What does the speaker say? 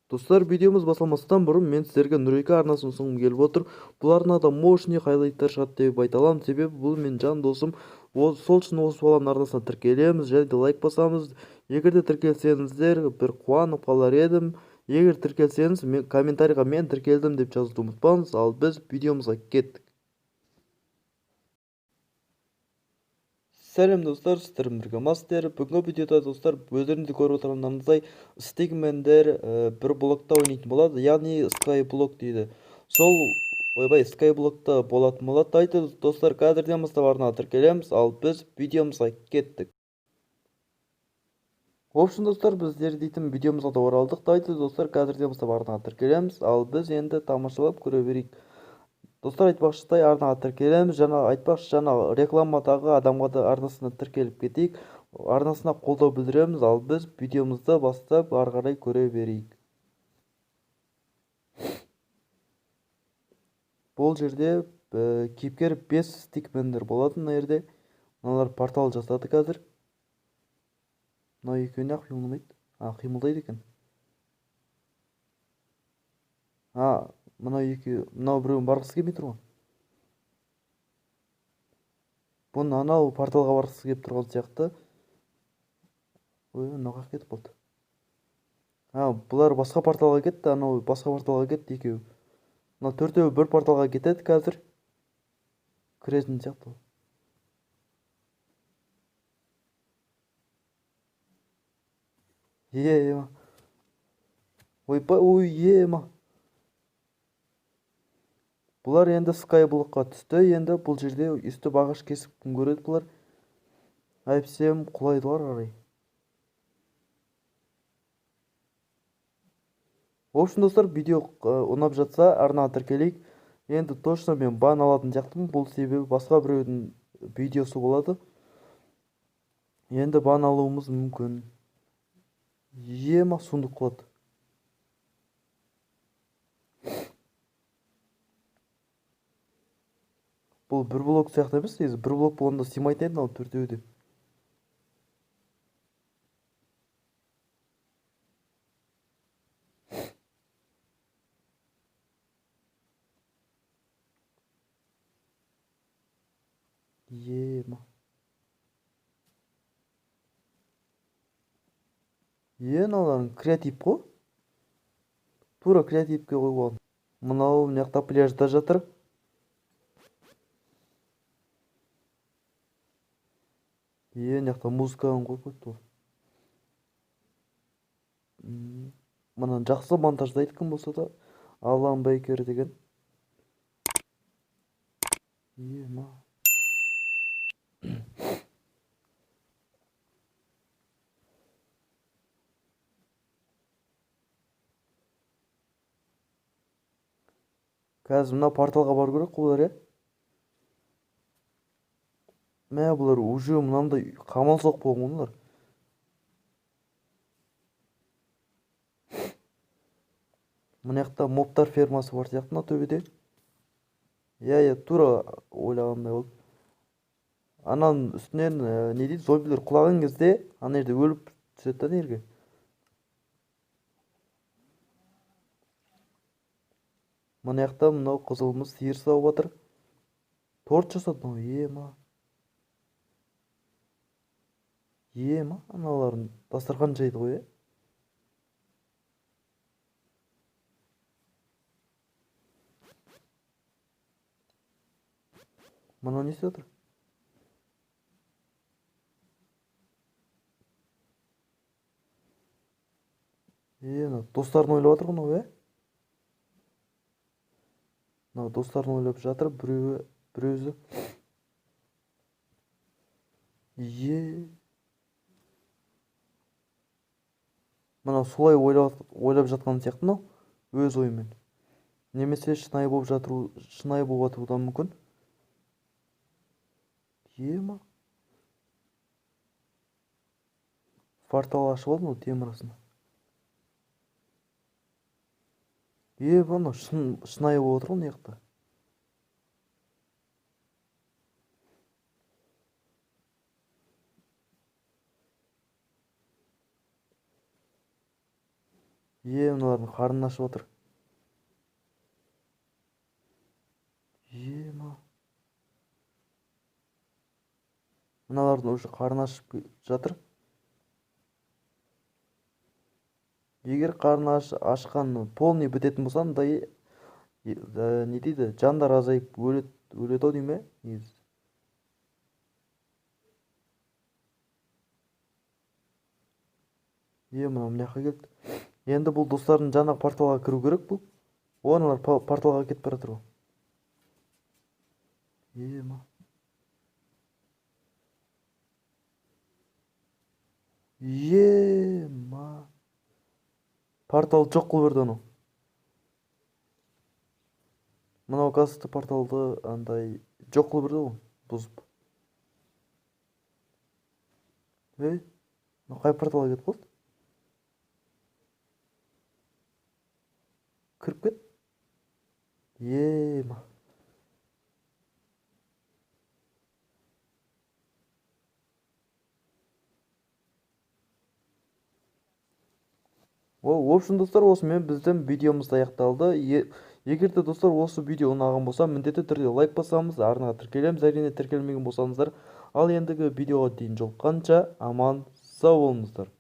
Достар, видеомыз басталмастан бұрын мен сіздерге Нұреке арнасын ұсынғым келіп отыр. Бұл арнада мощный хайлайттар шығады деп айта аламын, себебі бұл менің жан досым. Сол үшін осы баланың арнасына тіркелеміз және де лайк басамыз. Егер де тіркелсеңіздер, бір қуанып қалар едім. Егер тіркелсеңіз, комментарийға мен тіркелдім деп жазуды ұмытпаңыз. Ал біз видеомызға кеттік. Сәлем достар, сіздермен бірге мастер. Бүгінгі видеода достар, өздеріңізде көріп отырғандарыңыздай стигмендер бір блокта ойнайтын болады, яғни скайблок дейді. Сол скайблокта болатын болады. Дайте достар, қазірден бастап арнаға тіркелеміз, ал біз видеомызға кеттік. В общем достар, біздер дейтін видеомызға да оралдық. Дайте достар, қазірден бастап арнаға тіркелеміз, ал біз енді тамашалап көре берейік. Достар, айтпақшыдай арнаға тіркелеміз. Жаңа рекламадағы адамға да арнасына тіркеліп кетейік. Арнасына қолдау білдіреміз, ал біз видеомызды бастап ары қарай көре берейік. Бұл жерде кейіпкер 5 стикмендер болады мына жерде. Мыналар портал жасады қазір. Мынау екеуіне қимылдамайды. Қимылдайды екен. Мынау біреуін барғысы келмей тұрған. Бұны анау порталға барғысы келіп тұрған сияқты. Мынауға кетіп қалды. Бұлар басқа порталға кетті, анау басқа порталға кетті екеуі. Мына төртеуі бір порталға кетеді қазір. Кіретін сияқты. Ема. Ема. Бұлар енді скайблокқа түсті. Енді бұл жерде үсті бағаш кесіп күн көреді бұлар. Әйтсем құлайдылар арай. В общем достар, видео ұнап жатса арнаға тіркелейік. Енді точно мен бан алатын сияқтымын. Бұл себебі басқа біреудің видеосы болады. Енді бан алуымыз мүмкін. Ема, сундық құлады. Бұл бір блок сияқты емес, бір блок болғанда симайтын еді, ал төртеуі де. Ема. Мыналарың креатив қой. Тура креативке қойған. Мынау мына пляжда жатыр. Мына музыканы қойып қойыпты. Мынаны жақсы монтаждайды кім болса да. Алан Бейкер деген. Ема. Қазір мына порталға бар көрек бұлар, бұлар уже мынандай қамал соқ болған бұлар. Мына жақта мобтар фермасы бар сияқты мына төбеде. Тура ойлағандай болды. Ананың үстінен не дейді, зомбилер құлаған кезде ана жерде өліп түседі да жерге. Мына жақта мынау қызылымыз сиыр сауып жатыр. Торт жасады мынау. Ема, аналарын дастархан жайды ғой. Мынау не істеп жатыр? Достарын ойлап жатыр мынау, Мынау достарын ойлап жатыр, біреуі. Мынау солай ойлап жатқан сияқты мынау, өз ойымен. Немесе шынайы болып жатуы да мүмкін. Ема. Портал ашып алды мынау темірасына. Мынау шынайы болып отыр ғой мына жақта. Мыналардың қарнын ашып отыр. Мыналардың уже қарны ашып жатыр. Егер қарны ашқан полный бітетін болса, мындай не дейді, жандар азайып өледі-ау дей ме? Мынау мына жаққа келді. Енді бұл достардың жаңағы порталға кіру керек бұл. Оналар порталға кетіп бара жатыр ғой. Портал жоқ қылып берді анау. Мынау оказывается порталды андай жоқ қылып берді ғой, бұзып. Қай порталға кетіп қалды? Кіріп кет. В общем, достар, осымен біздің видеомыз аяқталды. Егер де достар осы видео ұнаған болса, міндетті түрде лайк басамыз, арнаға тіркелеміз, әрине тіркелмеген болсаңыздар. Ал ендігі видеоға дейін жолыққанша аман сау болыңыздар.